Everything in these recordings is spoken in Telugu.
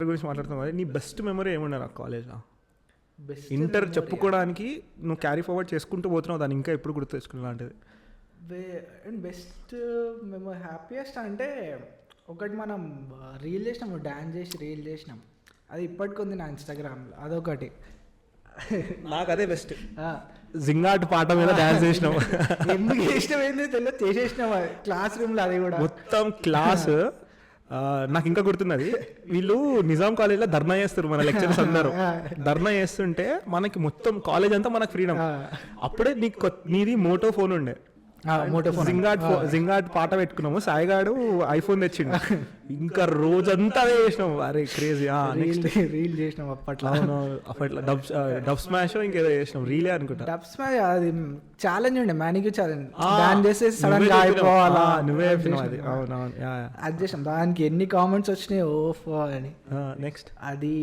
గురించి మాట్లాడుతున్నావు. నీ బెస్ట్ మెమరీ ఏముండే నాకు కాలేజ్లో? బెస్ట్ ఇంటర్ చెప్పుకోవడానికి నువ్వు క్యారీ ఫార్వర్డ్ చేసుకుంటూ పోతున్నావు, దాన్ని ఇంకా ఎప్పుడు గుర్తు తెచ్చుకునే లాంటిది. బెస్ట్ మేము హ్యాపీయెస్ట్ అంటే ఒకటి మనం రీల్ చేసినాం, డ్యాన్స్ చేసి రీల్ చేసినాం, అది ఇప్పటికి ఉంది నా ఇన్స్టాగ్రామ్లో, అదొకటి. నాకు అదే బెస్ట్. జింగాట్ పాట మీద డ్యాన్స్ చేసినాం. ఎందుకు చేసినాం ఏంది తెలియదు, చేసేసినాం క్లాస్ రూమ్లో, అది కూడా మొత్తం క్లాస్. నాకు ఇంకా గుర్తున్నది, వీళ్ళు నిజాం కాలేజ్లో ధర్నా చేస్తారు, మన లెక్చరర్స్ అందరూ ధర్నా చేస్తుంటే మనకి మొత్తం కాలేజ్ అంతా మనకు ఫ్రీడమ్. అప్పుడే నీది మోటో ఫోన్ ఉండే, జింగాట్ పాట పెట్టుకున్నాము, సాయిగాడు ఐఫోన్ తెచ్చిండు, ఇంకా రోజంతా అదే చేసినాము. అరే క్రేజీ. రీల్ చేసినాం అప్పట్లో. అప్పట్లో డబ్ స్మాష్ ఇంకేదో చేసినాం, రీలే అనుకుంటా. డబ్ స్మాష్ అది ఛాలెంజ్ ఉండే, మ్యానిక్యూ ఛాలెంజ్. డాన్స్ చేస్తే సడన్ గా అయిపోవాలా, నువ్వే అది. అవునవును, అది చేసినాం. దానికి ఎన్ని కామెంట్స్ వచ్చినాయి ఓఫో అని. నెక్స్ట్ అది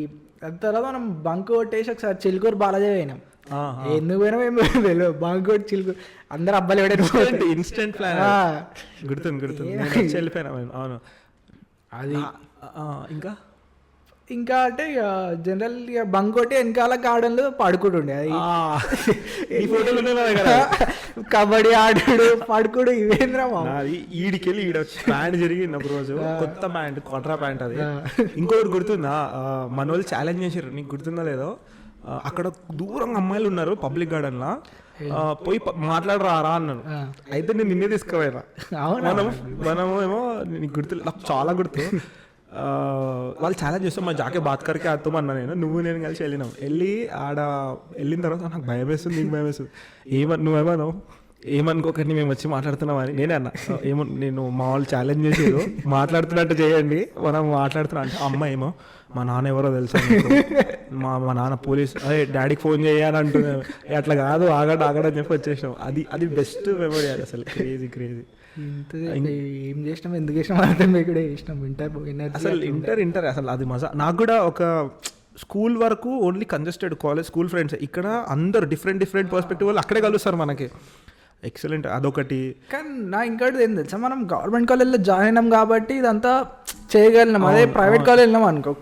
తర్వాత మనం బంక్ కొట్టేసి ఒకసారి చిలుకూరు బాలాజీ పోయినాం. ఎందుకు పోయినా మేము తెలియదు, బంక్ కొట్టి చిలుకూరు అందరు అబ్బాయిలు ఎవడైనా ఇన్స్టెంట్ ప్లాన్ గుర్తుంది. వెళ్ళిపోయినా. అవును. అది ఇంకా అంటే ఇక జనరల్ ఇక బంక్ కొట్టి వెనకాల గార్డెన్లో పడుకుంటుండే. అది కబడ్డీ ఆడు పడుకోడు, ఇవేంద్రా ఈడికెళ్ళి ఈడ ప్యాంట్ జరిగింది ఒక రోజు, కొత్త ప్యాంట్, కొట్రా ప్యాంట్. అది ఇంకొకటి గుర్తుందా, మన వాళ్ళు ఛాలెంజ్ చేసారు, నీకు గుర్తుందా లేదో, అక్కడ దూరంగా అమ్మాయిలు ఉన్నారు పబ్లిక్ గార్డెన్ లా, పోయి మాట్లాడరా అన్నాను. అయితే నేను నిన్నే తీసుకుపోయినా. మనము ఏమో నీకు గుర్తు, నాకు చాలా గుర్తు. వాళ్ళు ఛాలెంజ్ చేస్తాం, మా జాకే బాత్ కరికే ఆడుతామన్నా నువ్వు నేను కలిసి వెళ్ళినాం. ఆడ వెళ్ళిన తర్వాత నాకు భయం వేస్తుంది, నీకు భయం వేస్తుంది. నువ్వేమన్నావు, ఏమనుకోకండి మేము వచ్చి మాట్లాడుతున్నామని. నేనే అన్నా, నేను మా వాళ్ళు ఛాలెంజ్ చేసేది మాట్లాడుతున్నట్టు చేయండి, మనం మాట్లాడుతున్నా అంటే అమ్మ ఏమో మా నాన్న ఎవరో తెలుసా, మా నాన్న పోలీస్, అదే డాడీకి ఫోన్ చేయాలని అంటుంది. అట్లా కాదు, ఆగడని చెప్పి వచ్చేసినాం. అది బెస్ట్ మెమరీ. అది అసలు క్రేజీ. ఏం చేసినాం, ఎందుకు చేసినాం అర్థం ఇక్కడ చేసినాం. అసలు ఇంటర్ అసలు అది మజా. నాకు కూడా ఒక స్కూల్ వరకు only congested college, school friends. ఇక్కడ అందరు డిఫరెంట్ పర్స్పెక్టివ్ వాళ్ళు అక్కడే కలుస్తారు మనకి. ఎక్సలెంట్, అదొకటి. కానీ నా ఇంకోటి ఏం తెలుసా, మనం గవర్నమెంట్ కాలేజ్లో జాయిన్ అయినాం కాబట్టి ఇదంతా చేయగలిగినాం. అదే ప్రైవేట్ కాలేజ్ వెళ్ళినాం అనుకో,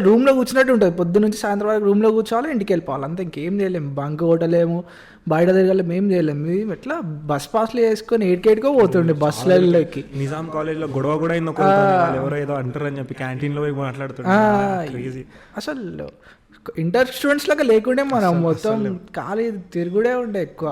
రూమ్లో కూర్చున్నట్టు ఉంటుంది, పొద్దున్న నుంచి సాయంత్రం వరకు రూమ్లో కూర్చోవాలి, ఇంటికి వెళ్ళిపోవాలి, అంతే. ఇంకేం చేయలేము, బంక్ కొట్టలేము, బయట తిరగలేము, ఏం చేయలేము. మేము ఎట్లా బస్ పాస్లు వేసుకొని ఏడికేడుకో పోతుండే బస్సులకి. నిజాం కాలేజ్లో గొడవ కూడా అయింది, ఎవరో ఏదో అంటారని చెప్పి క్యాంటీన్లో పోయి మాట్లాడుతుండే. అసలు ఇంటర్ స్టూడెంట్స్ లాగా లేకుండే, మనం మొత్తం ఖాళీ తిరుగుడే ఉండే ఎక్కువ.